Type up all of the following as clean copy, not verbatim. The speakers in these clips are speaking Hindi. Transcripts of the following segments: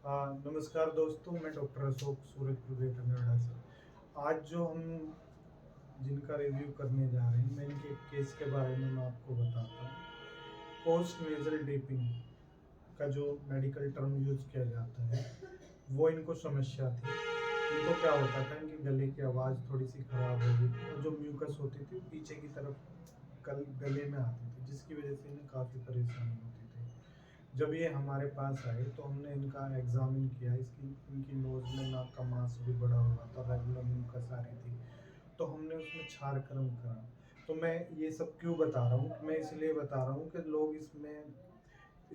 नमस्कार दोस्तों, मैं डॉक्टर अशोक सूरजपुर ग्रेटर नोएडा से। आज जो हम जिनका रिव्यू करने जा रहे हैं, मैं इनके केस के बारे में मैं आपको बताता हूँ। पोस्ट नेजल ड्रिपिंग का जो मेडिकल टर्म यूज किया जाता है, वो इनको समस्या थी। इनको क्या होता था, इनके गले की आवाज़ थोड़ी सी खराब हो गई थी और जो म्यूकस होती थी वो पीछे की तरफ गले में आती थी, जिसकी वजह से इन्हें काफ़ी परेशानी होती थी। जब ये हमारे पास आए तो हमने इनका एग्ज़ामिन किया। इनकी नोज़ में नाक का मांस भी बढ़ा हुआ था, रेगुलर म्यूकस आ रही थी, तो हमने उसमें क्षारकर्म करा। तो मैं ये सब क्यों बता रहा हूँ, मैं इसलिए बता रहा हूँ कि लोग इसमें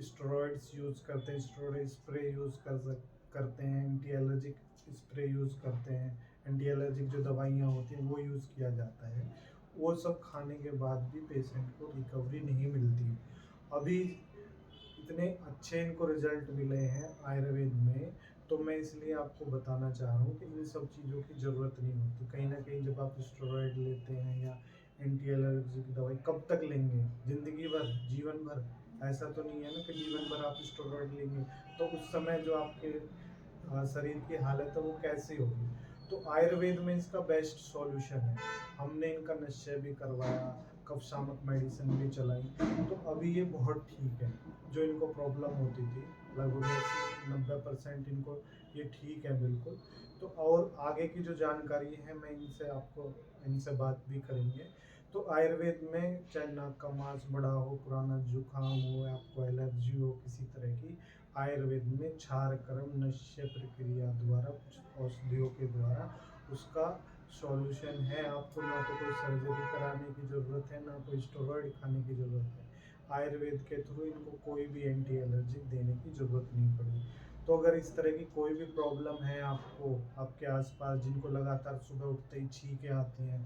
स्टेरॉइड्स यूज़ करते हैं, स्टेरॉइड स्प्रे यूज़ करते हैं, एंटी एलर्जिक स्प्रे यूज़ करते हैं, एंटी एलर्जिक जो दवाइयाँ होती हैं वो यूज़ किया जाता है। वो सब खाने के बाद भी पेशेंट को रिकवरी नहीं मिलती। अभी इतने अच्छे इनको रिजल्ट मिले हैं आयुर्वेद में, तो मैं इसलिए आपको बताना चाह रहा हूँ कि इन सब चीज़ों की ज़रूरत नहीं होती। कहीं न कहीं जब आप स्टेरॉइड लेते हैं या एंटी एलर्जी की दवाई कब तक लेंगे? ज़िंदगी भर, जीवन भर? ऐसा तो नहीं है ना कि जीवन भर आप स्टेरॉइड लेंगे, तो उस समय जो आपके शरीर की हालत है वो कैसी होगी? तो आयुर्वेद में इसका बेस्ट सॉल्यूशन है। हमने इनका निश्चय भी करवाया, कफ शामक मेडिसिन भी चलाई, तो अभी ये बहुत ठीक है। जो इनको प्रॉब्लम होती थी, लगभग 80-90% इनको ये ठीक है बिल्कुल। तो और आगे की जो जानकारी है मैं इनसे बात भी करेंगे। तो आयुर्वेद में चाहे नाक का मांस बड़ा हो, पुराना जुकाम हो, आपको एलर्जी हो किसी तरह की, आयुर्वेद में क्षारकर्म नश्य प्रक्रिया द्वारा, कुछ औषधियों के द्वारा उसका सॉल्यूशन है। आपको ना तो कोई सर्जरी कराने की ज़रूरत है, ना कोई स्टेरॉइड खाने की ज़रूरत है। आयुर्वेद के थ्रू इनको कोई भी एंटी एलर्जिक देने की ज़रूरत नहीं पड़ी। तो अगर इस तरह की कोई भी प्रॉब्लम है आपको, आपके आसपास, जिनको लगातार सुबह उठते ही छींकें आती हैं,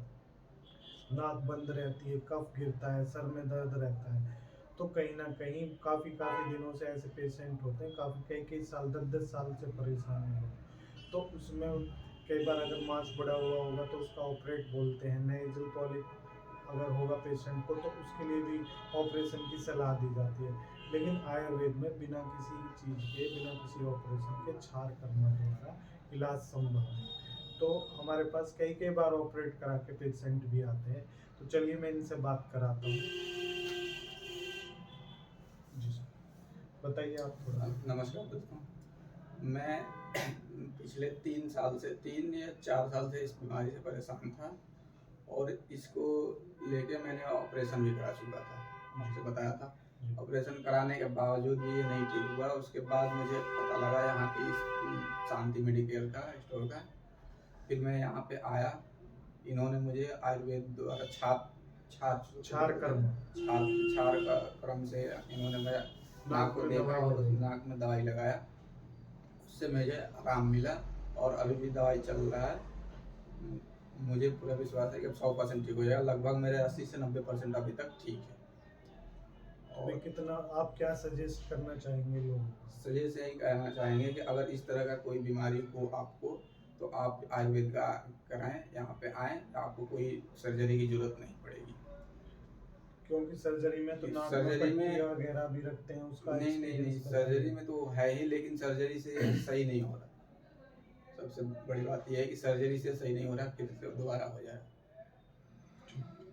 नाक बंद रहती है, कफ गिरता है, सर में दर्द रहता है, तो कहीं न कहीं काफ़ी दिनों से ऐसे पेशेंट होते हैं, काफ़ी कई-कई साल, 10-10 साल से परेशान हैं लोग। तो उसमें कई बार अगर मांस बढ़ा हुआ होगा तो उसका ऑपरेट बोलते हैं, नेज़ल पॉलिप अगर होगा पेशेंट को तो उसके लिए भी ऑपरेशन की सलाह दी जाती है। लेकिन आयुर्वेद में बिना किसी चीज़ के, बिना किसी ऑपरेशन के क्षारकर्म द्वारा इलाज संभव है। तो हमारे पास कई-कई बार ऑपरेट करा के पेशेंट भी आते हैं। तो चलिए मैं इनसे बात कराता हूँ। जी सर, बताइए आप थोड़ा। नमस्कार दोस्तों। मैं पिछले 3 साल से 3 या 4 साल से इस बीमारी से परेशान था और इसको लेके मैंने ऑपरेशन भी करा चुका था, आपसे बताया था। जी। ऑपरेशन कराने के बावजूद भी ये नहीं ठीक हुआ। उसके बाद मुझे पता लगा यहाँ की शांति मेडिकेयर का स्टोर का। फिर मैं यहाँ पे आया, इन्होंने मुझे आयुर्वेद द्वारा क्षारकर्म, क्षार का क्रम से इन्होंने मेरा नाक नाक को में देखा दवाई और उस लगाई। नाक में दवाई लगाया। उससे मुझे आराम मिला और अभी भी दवाई चल रहा है। मुझे पूरा विश्वास है कि अब 100% ठीक हो जाएगा। लगभग मेरे 80 से 90% अभी तक ठीक है। तो भाई और कितना आप क्या सजेस्ट करना चाहेंगे लोगों को? सजेस्ट यही कहना चाहेंगे कि अगर इस तरह का कोई बीमारी हो आपको, तो आप आयुर्वेद का कराएँ, यहाँ पे आएँ, आपको कोई सर्जरी की ज़रूरत नहीं पड़ेगी। क्योंकि सर्जरी में तो नाक में सर्जरी पट्टियाँ में वगैरह भी रखते हैं, उसका नहीं, एक्सपीरियंस सर्जरी बताइए। में तो है ही, लेकिन सर्जरी से सही नहीं हो रहा। सबसे बड़ी बात ये है कि सर्जरी से सही नहीं हो रहा, फिर से दोबारा हो जाए।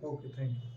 Okay, thank you.